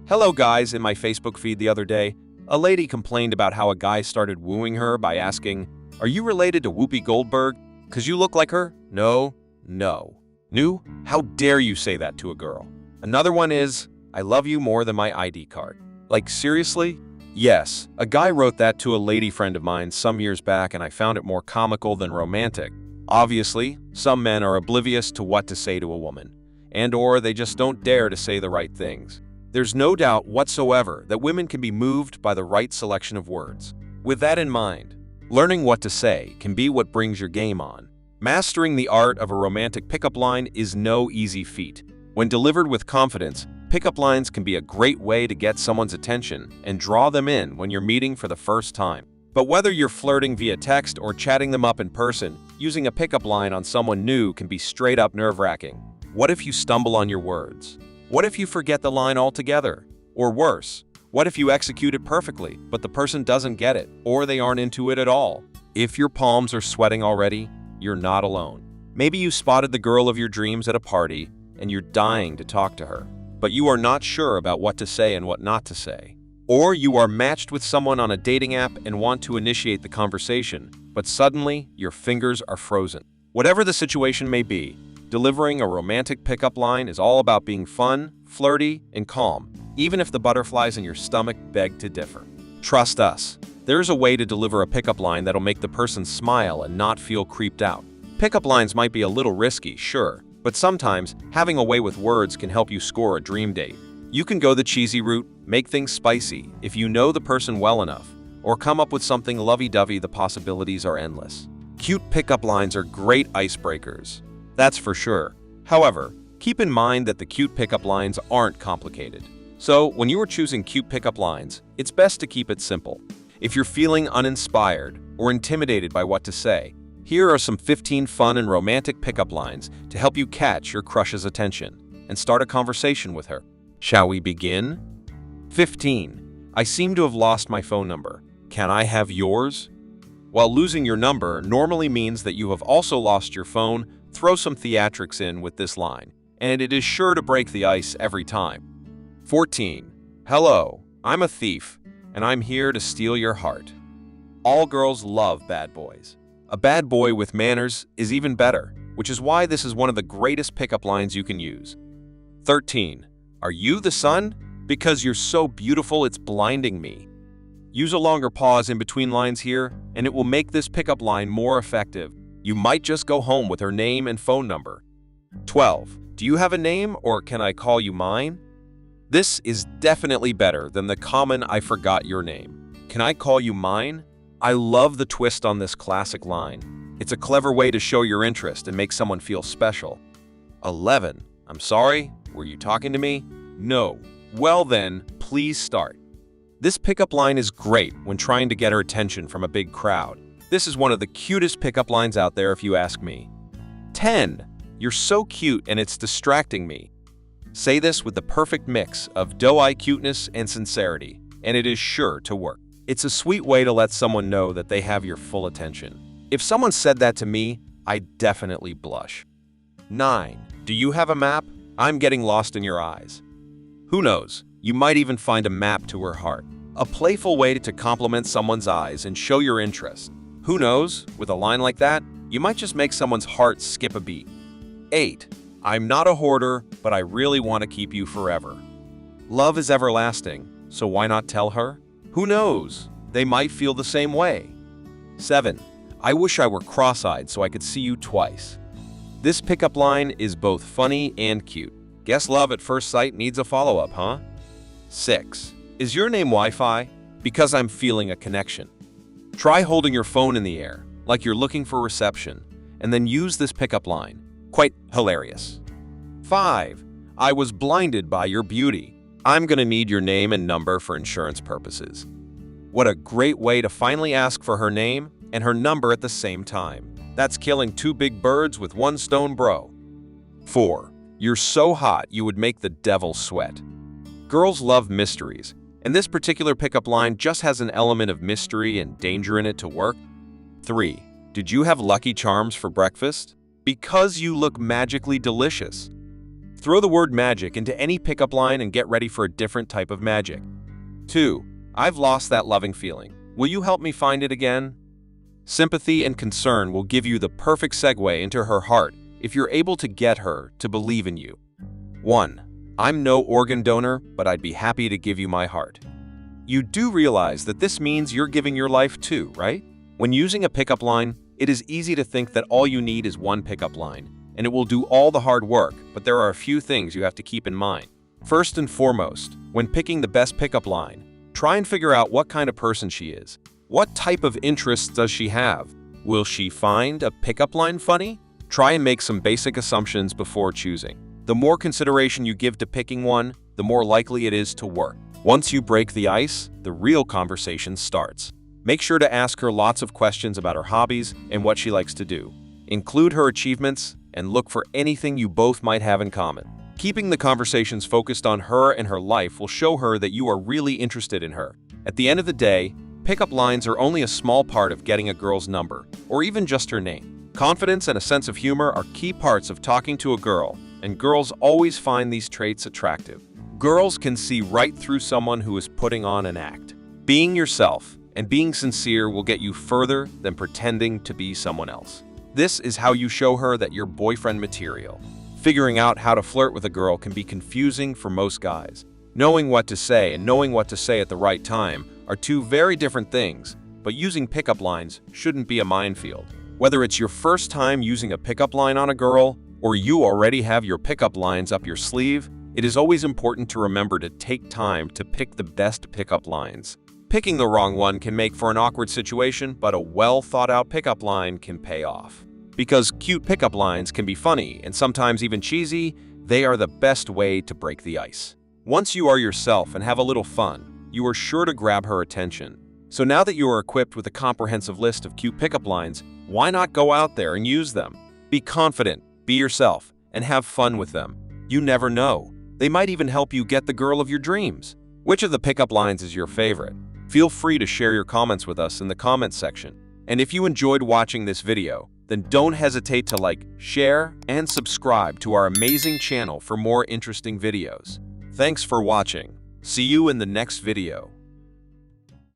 Hello guys, in my Facebook feed the other day, a lady complained about how a guy started wooing her by asking, "Are you related to Whoopi Goldberg? 'Cause you look like her?" No. New? How dare you say that to a girl? Another one is, "I love you more than my ID card." Like seriously? Yes, a guy wrote that to a lady friend of mine some years back and I found it more comical than romantic. Obviously, some men are oblivious to what to say to a woman, and/or they just don't dare to say the right things. There's no doubt whatsoever that women can be moved by the right selection of words. With that in mind, learning what to say can be what brings your game on. Mastering the art of a romantic pickup line is no easy feat. When delivered with confidence, pickup lines can be a great way to get someone's attention and draw them in when you're meeting for the first time. But whether you're flirting via text or chatting them up in person, using a pickup line on someone new can be straight up nerve-wracking. What if you stumble on your words? What if you forget the line altogether? Or worse, what if you execute it perfectly, but the person doesn't get it, or they aren't into it at all? If your palms are sweating already, you're not alone. Maybe you spotted the girl of your dreams at a party, and you're dying to talk to her, but you are not sure about what to say and what not to say. Or you are matched with someone on a dating app and want to initiate the conversation, but suddenly your fingers are frozen. Whatever the situation may be, delivering a romantic pickup line is all about being fun, flirty, and calm, even if the butterflies in your stomach beg to differ. Trust us, there's a way to deliver a pickup line that'll make the person smile and not feel creeped out. Pickup lines might be a little risky, sure, but sometimes having a way with words can help you score a dream date. You can go the cheesy route, make things spicy if you know the person well enough, or come up with something lovey-dovey. The possibilities are endless. Cute pickup lines are great icebreakers. That's for sure. However, keep in mind that the cute pickup lines aren't complicated. So, when you are choosing cute pickup lines, it's best to keep it simple. If you're feeling uninspired or intimidated by what to say, here are some 15 fun and romantic pickup lines to help you catch your crush's attention and start a conversation with her. Shall we begin? 15. I seem to have lost my phone number. Can I have yours? While losing your number normally means that you have also lost your phone, throw some theatrics in with this line, and it is sure to break the ice every time. 14. Hello, I'm a thief, and I'm here to steal your heart. All girls love bad boys. A bad boy with manners is even better, which is why this is one of the greatest pickup lines you can use. 13. Are you the sun? Because you're so beautiful, it's blinding me. Use a longer pause in between lines here, and it will make this pickup line more effective. You might just go home with her name and phone number. 12. Do you have a name, or can I call you mine? This is definitely better than the common "I forgot your name." Can I call you mine? I love the twist on this classic line. It's a clever way to show your interest and make someone feel special. 11. I'm sorry, were you talking to me? No. Well then, please start. This pickup line is great when trying to get her attention from a big crowd. This is one of the cutest pickup lines out there if you ask me. 10. You're so cute and it's distracting me. Say this with the perfect mix of doe-eye cuteness and sincerity, and it is sure to work. It's a sweet way to let someone know that they have your full attention. If someone said that to me, I'd definitely blush. 9. Do you have a map? I'm getting lost in your eyes. Who knows, you might even find a map to her heart. A playful way to compliment someone's eyes and show your interest. Who knows, with a line like that, you might just make someone's heart skip a beat. 8. I'm not a hoarder, but I really want to keep you forever. Love is everlasting, so why not tell her? Who knows, they might feel the same way. 7. I wish I were cross-eyed so I could see you twice. This pickup line is both funny and cute. Guess love at first sight needs a follow-up, huh? 6. Is your name Wi-Fi? Because I'm feeling a connection. Try holding your phone in the air, like you're looking for reception, and then use this pickup line. Quite hilarious. 5. I was blinded by your beauty. I'm gonna need your name and number for insurance purposes. What a great way to finally ask for her name and her number at the same time. That's killing two big birds with one stone, bro. 4. You're so hot you would make the devil sweat. Girls love mysteries, and this particular pickup line just has an element of mystery and danger in it to work. 3. Did you have Lucky Charms for breakfast? Because you look magically delicious. Throw the word magic into any pickup line and get ready for a different type of magic. 2. I've lost that loving feeling. Will you help me find it again? Sympathy and concern will give you the perfect segue into her heart if you're able to get her to believe in you. 1. I'm no organ donor, but I'd be happy to give you my heart. You do realize that this means you're giving your life too, right? When using a pickup line, it is easy to think that all you need is one pickup line, and it will do all the hard work, but there are a few things you have to keep in mind. First and foremost, when picking the best pickup line, try and figure out what kind of person she is. What type of interests does she have? Will she find a pickup line funny? Try and make some basic assumptions before choosing. The more consideration you give to picking one, the more likely it is to work. Once you break the ice, the real conversation starts. Make sure to ask her lots of questions about her hobbies and what she likes to do. Include her achievements and look for anything you both might have in common. Keeping the conversations focused on her and her life will show her that you are really interested in her. At the end of the day, pickup lines are only a small part of getting a girl's number, or even just her name. Confidence and a sense of humor are key parts of talking to a girl, and girls always find these traits attractive. Girls can see right through someone who is putting on an act. Being yourself and being sincere will get you further than pretending to be someone else. This is how you show her that you're boyfriend material. Figuring out how to flirt with a girl can be confusing for most guys. Knowing what to say and knowing what to say at the right time are two very different things, but using pickup lines shouldn't be a minefield. Whether it's your first time using a pickup line on a girl, or you already have your pickup lines up your sleeve, it is always important to remember to take time to pick the best pickup lines. Picking the wrong one can make for an awkward situation, but a well-thought-out pickup line can pay off. Because cute pickup lines can be funny and sometimes even cheesy, they are the best way to break the ice. Once you are yourself and have a little fun, you are sure to grab her attention. So now that you are equipped with a comprehensive list of cute pickup lines, why not go out there and use them? Be confident, be yourself, and have fun with them. You never know. They might even help you get the girl of your dreams. Which of the pickup lines is your favorite? Feel free to share your comments with us in the comments section. And if you enjoyed watching this video, then don't hesitate to like, share, and subscribe to our amazing channel for more interesting videos. Thanks for watching. See you in the next video.